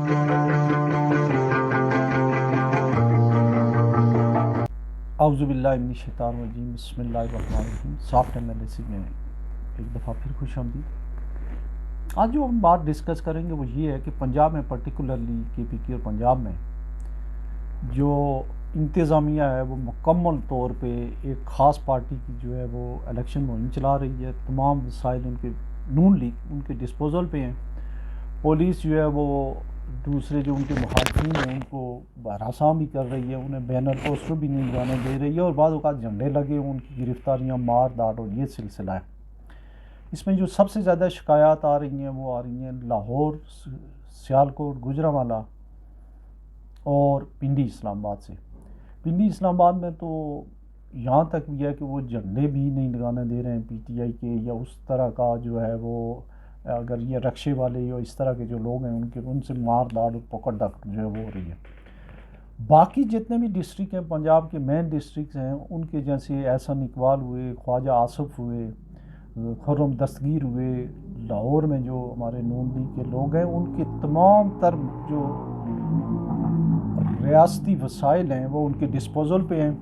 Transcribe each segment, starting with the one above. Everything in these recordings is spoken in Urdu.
اعوذ باللہ من الشیطان الرجیم، بسم اللہ الرحمن الرحیم۔ سافٹ انالیسس میں ایک دفعہ پھر خوش آمدید۔ آج جو ہم بات ڈسکس کریں گے وہ یہ ہے کہ پنجاب میں پرٹیکولرلی کے پی کے اور پنجاب میں جو انتظامیہ ہے وہ مکمل طور پہ ایک خاص پارٹی کی جو ہے وہ الیکشن مہم چلا رہی ہے۔ تمام وسائل ان کے نون لیگ ان کے ڈسپوزل پہ ہیں۔ پولیس جو ہے وہ دوسرے جو ان کے مخالفین ہیں ان کو ہراساں بھی کر رہی ہے، انہیں بینر پوسٹر بھی نہیں جانے دے رہی ہے، اور بعض اوقات جھنڈے لگے ان کی گرفتاریاں، مار داڑ، اور یہ سلسلہ ہے۔ اس میں جو سب سے زیادہ شکایات آ رہی ہیں وہ آ رہی ہیں لاہور، سیالکوٹ، گوجرانوالہ اور پنڈی اسلام آباد سے۔ پنڈی اسلام آباد میں تو یہاں تک بھی ہے کہ وہ جھنڈے بھی نہیں لگانے دے رہے ہیں پی ٹی آئی کے، یا اس طرح کا جو ہے وہ اگر یہ رکشے والے یا اس طرح کے جو لوگ ہیں ان سے مار داڑ اور پکڑ دھکڑ جو ہے وہ ہو رہی ہے۔ باقی جتنے بھی ڈسٹرکٹ ہیں پنجاب کے مین ڈسٹرکٹس ہیں ان کے جیسے احسن اقبال ہوئے، خواجہ آصف ہوئے، خرم دستگیر ہوئے، لاہور میں جو ہمارے نون لیگ کے لوگ ہیں ان کے تمام تر جو ریاستی وسائل ہیں وہ ان کے ڈسپوزل پہ ہیں۔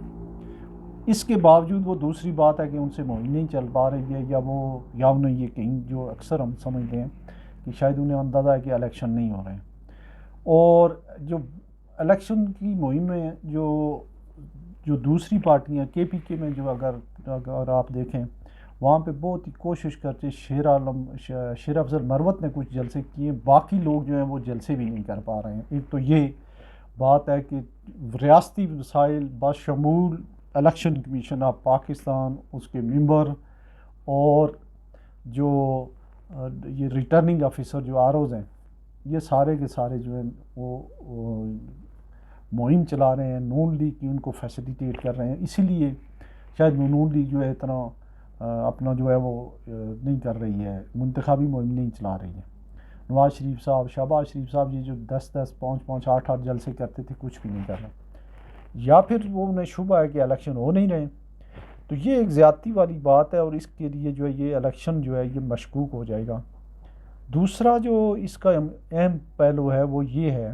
اس کے باوجود وہ دوسری بات ہے کہ ان سے مہم نہیں چل پا رہی ہے، یا انہیں یہ کہیں جو اکثر ہم سمجھتے ہیں کہ شاید انہیں اندازہ ہے کہ الیکشن نہیں ہو رہے ہیں، اور جو الیکشن کی مہم میں جو دوسری پارٹیاں کے پی کے میں جو اگر آپ دیکھیں وہاں پہ بہت ہی کوشش کرتے، شیر افضل مروت نے کچھ جلسے کیے، باقی لوگ جو ہیں وہ جلسے بھی نہیں کر پا رہے ہیں۔ ایک تو یہ بات ہے کہ ریاستی وسائل بشمول الیکشن کمیشن آف پاکستان، اس کے ممبر، اور جو یہ ریٹرننگ آفیسر جو آر اوز ہیں، یہ سارے کے سارے جو ہیں وہ مہم چلا رہے ہیں، نون لیگ کی ان کو فیسیلیٹیٹ کر رہے ہیں۔ اسی لیے شاید نون لیگ جو ہے اتنا اپنا جو ہے وہ نہیں کر رہی ہے، منتخبی مہم نہیں چلا رہی ہے۔ نواز شریف صاحب، شہباز شریف صاحب یہ جو 10 5 8 جلسے کرتے تھے کچھ بھی نہیں کر رہے، یا پھر وہ انہیں شبہ ہے کہ الیکشن ہو نہیں رہے، تو یہ ایک زیادتی والی بات ہے، اور اس کے لیے جو ہے یہ الیکشن جو ہے یہ مشکوک ہو جائے گا۔ دوسرا جو اس کا اہم پہلو ہے وہ یہ ہے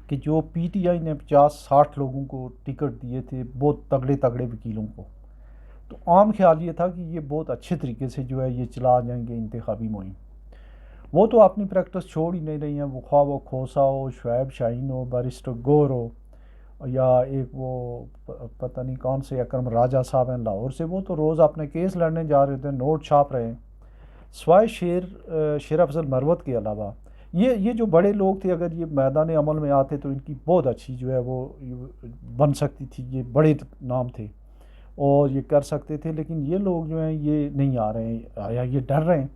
کہ جو پی ٹی آئی نے 50 60 لوگوں کو ٹکٹ دیے تھے، بہت تگڑے تگڑے وکیلوں کو، تو عام خیال یہ تھا کہ یہ بہت اچھے طریقے سے جو ہے یہ چلا جائیں گے انتخابی مہم۔ وہ تو اپنی پریکٹس چھوڑ ہی نہیں رہی ہیں، وہ خواہ وہ کھوسا ہو، شعیب شاہین ہو، بیرسٹر گور ہو، یا ایک وہ پتہ نہیں کون سے اکرم راجہ صاحب ہیں لاہور سے، وہ تو روز اپنے کیس لڑنے جا رہے تھے، نوٹ چھاپ رہے ہیں۔ سوائے شیر افضل مروت کے علاوہ یہ جو بڑے لوگ تھے، اگر یہ میدان عمل میں آتے تو ان کی بہت اچھی جو ہے وہ بن سکتی تھی، یہ بڑے نام تھے اور یہ کر سکتے تھے، لیکن یہ لوگ جو ہیں یہ نہیں آ رہے ہیں یا یہ ڈر رہے ہیں۔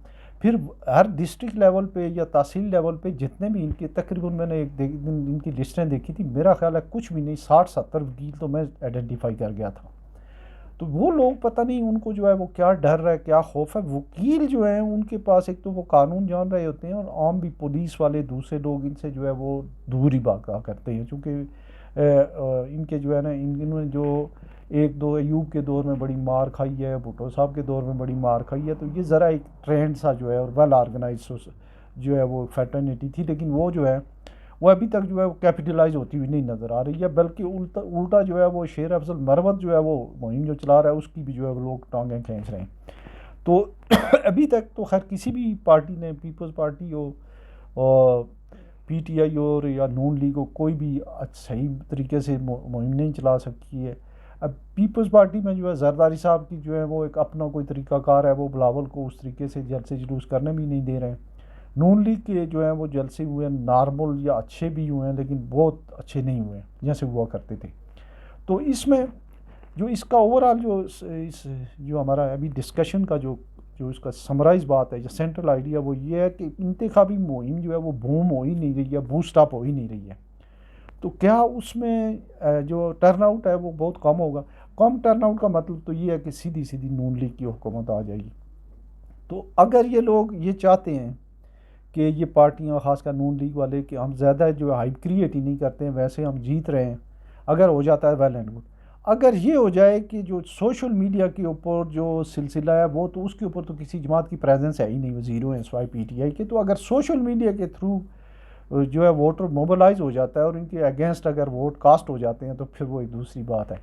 پھر ہر ڈسٹرکٹ لیول پہ یا تحصیل لیول پہ جتنے بھی ان کے تقریباً میں نے ایک دن ان کی لسٹیں دیکھی تھی، میرا خیال ہے کچھ بھی نہیں، 60 70 وکیل تو میں آئیڈینٹیفائی کر گیا تھا۔ تو وہ لوگ پتہ نہیں ان کو جو ہے وہ کیا ڈر ہے، کیا خوف ہے۔ وکیل جو ہیں ان کے پاس ایک تو وہ قانون جان رہے ہوتے ہیں، اور عام بھی پولیس والے دوسرے لوگ ان سے جو ہے وہ دور ہی بھاگا کرتے ہیں، چونکہ ان کے جو ہے نا انہوں نے جو ایک دو ایوب کے دور میں بڑی مار کھائی ہے، بھٹو صاحب کے دور میں بڑی مار کھائی ہے، تو یہ ذرا ایک ٹرینڈ سا جو ہے اور ویل آرگنائز جو ہے وہ فیٹرنیٹی تھی، لیکن وہ جو ہے وہ ابھی تک جو ہے وہ کیپٹلائز ہوتی ہوئی نہیں نظر آ رہی ہے، بلکہ الٹا جو ہے وہ شیر افضل مروت جو ہے وہ مہم جو چلا رہا ہے اس کی بھی جو ہے وہ لوگ ٹانگیں کھینچ رہے ہیں۔ تو ابھی تک تو خیر کسی بھی پارٹی نے، پیپلز پارٹی ہو اور پی ٹی آئی ہو یا نون لیگ ہو، کوئی بھی صحیح طریقے سے مہم نہیں چلا سکی ہے۔ اب پیپلز پارٹی میں جو ہے زرداری صاحب کی جو ہے وہ ایک اپنا کوئی طریقہ کار ہے، وہ بلاول کو اس طریقے سے جلسے جلوس کرنے بھی نہیں دے رہے ہیں۔ نون لیگ کے جو ہیں وہ جلسے ہوئے ہیں نارمل یا اچھے بھی ہوئے ہیں، لیکن بہت اچھے نہیں ہوئے جیسے ہوا کرتے تھے۔ تو اس میں جو اس کا اوورآل جو ہمارا ابھی ڈسکشن کا جو اس کا سمرائز بات ہے، جو سینٹرل آئیڈیا وہ یہ ہے کہ انتخابی مہم جو ہے وہ بوم ہو ہی نہیں رہی ہے، بوسٹ اپ ہو ہی نہیں رہی ہے، تو کیا اس میں جو ٹرن آؤٹ ہے وہ بہت کم ہوگا۔ کم ٹرن آؤٹ کا مطلب تو یہ ہے کہ سیدھی نون لیگ کی حکومت آ جائے گی۔ تو اگر یہ لوگ یہ چاہتے ہیں کہ یہ پارٹیاں خاص کر نون لیگ والے کہ ہم زیادہ جو ہائپ کریٹ ہی نہیں کرتے ہیں، ویسے ہم جیت رہے ہیں، اگر ہو جاتا ہے ویل اینڈ گڈ۔ اگر یہ ہو جائے کہ جو سوشل میڈیا کے اوپر جو سلسلہ ہے وہ تو اس کے اوپر تو کسی جماعت کی پریزنس ہے ہی نہیں، وہ زیرو ہے سوائے پی ٹی آئی کے، تو اگر سوشل میڈیا کے تھرو جو ہے ووٹر موبلائز ہو جاتا ہے اور ان کے اگینسٹ اگر ووٹ کاسٹ ہو جاتے ہیں تو پھر وہ ایک دوسری بات ہے۔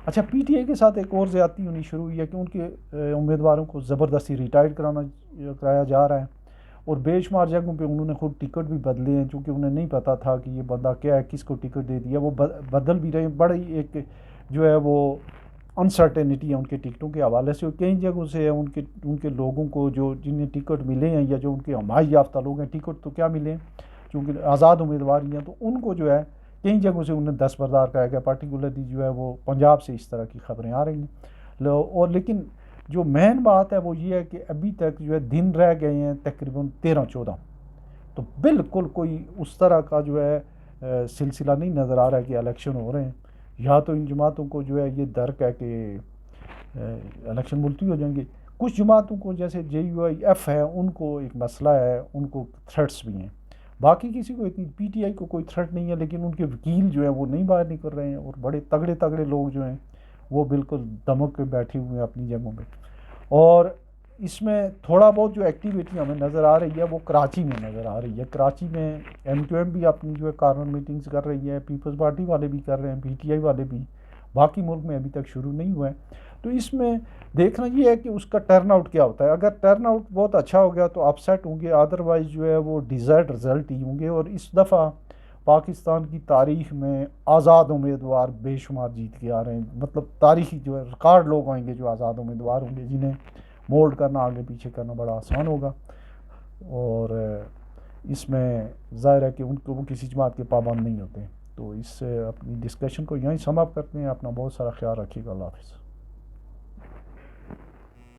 اچھا پی ٹی آئی کے ساتھ ایک اور زیادتی ہونی شروع ہوئی ہے کہ ان کے امیدواروں کو زبردستی ریٹائر کرایا جا رہا ہے، اور بے شمار جگہوں پہ انہوں نے خود ٹکٹ بھی بدلے ہیں، چونکہ انہیں نہیں پتہ تھا کہ یہ بندہ کیا ہے، کس کو ٹکٹ دے دیا، وہ بدل بھی رہے ہیں۔ بڑی ایک جو ہے وہ انسرٹینٹی ہے ان کے ٹکٹوں کے حوالے سے، کئی جگہوں سے ان کے لوگوں کو جو جنہیں ٹکٹ ملے ہیں یا جو ان کے حمایت یافتہ لوگ ہیں، ٹکٹ تو کیا ملے ہیں چونکہ آزاد امیدوار ہی ہیں، تو ان کو جو ہے کئی جگہوں سے انہیں دستبردار کرایا گیا، پارٹیکولرلی جو ہے وہ پنجاب سے اس طرح کی خبریں آ رہی ہیں۔ اور لیکن جو مین بات ہے وہ یہ ہے کہ ابھی تک جو ہے دن رہ گئے ہیں تقریباً 13-14، تو بالکل کوئی اس طرح کا جو ہے سلسلہ نہیں نظر آ رہا ہے کہ الیکشن ہو رہے ہیں، یا تو ان جماعتوں کو جو ہے یہ درک ہے کہ الیکشن ملتوی ہو جائیں گے۔ کچھ جماعتوں کو جیسے جے یو آئی ایف ہے، ان کو ایک مسئلہ ہے، ان کو تھریٹس بھی ہیں، باقی کسی کو اتنی پی ٹی آئی کو کوئی تھریٹ نہیں ہے، لیکن ان کے وکیل جو ہیں وہ نہیں باہر نکل رہے ہیں، اور بڑے تگڑے تگڑے لوگ جو ہیں وہ بالکل دمک کے بیٹھے ہوئے ہیں اپنی جگہوں پہ۔ اور اس میں تھوڑا بہت جو ایکٹیویٹی ہمیں نظر آ رہی ہے وہ کراچی میں نظر آ رہی ہے۔ کراچی میں ایم کیو ایم بھی اپنی جو ہے کارنر میٹنگز کر رہی ہے، پیپلز پارٹی والے بھی کر رہے ہیں، پی ٹی آئی والے بھی، باقی ملک میں ابھی تک شروع نہیں ہوا ہے۔ تو اس میں دیکھنا یہ ہے کہ اس کا ٹرن آؤٹ کیا ہوتا ہے، اگر ٹرن آؤٹ بہت اچھا ہو گیا تو اپ سیٹ ہوں گے، ادروائز جو ہے وہ ڈیزائرڈ رزلٹ ہی ہوں گے، اور اس دفعہ پاکستان کی تاریخ میں آزاد امیدوار بے شمار جیت کے آ رہے ہیں، مطلب تاریخی جو ہے ریکارڈ لوگ آئیں گے جو آزاد امیدوار ہوں گے، جنہیں مولڈ کرنا آگے پیچھے کرنا بڑا آسان ہوگا۔ اور اس میں ظاہر ہے کہ ان کو وہ کسی جماعت کے پابند نہیں ہوتے۔ تو اس سے اپنی ڈسکشن کو یہیں سم اپ کرتے ہیں۔ اپنا بہت سارا خیال رکھیے گا۔ اللہ حافظ۔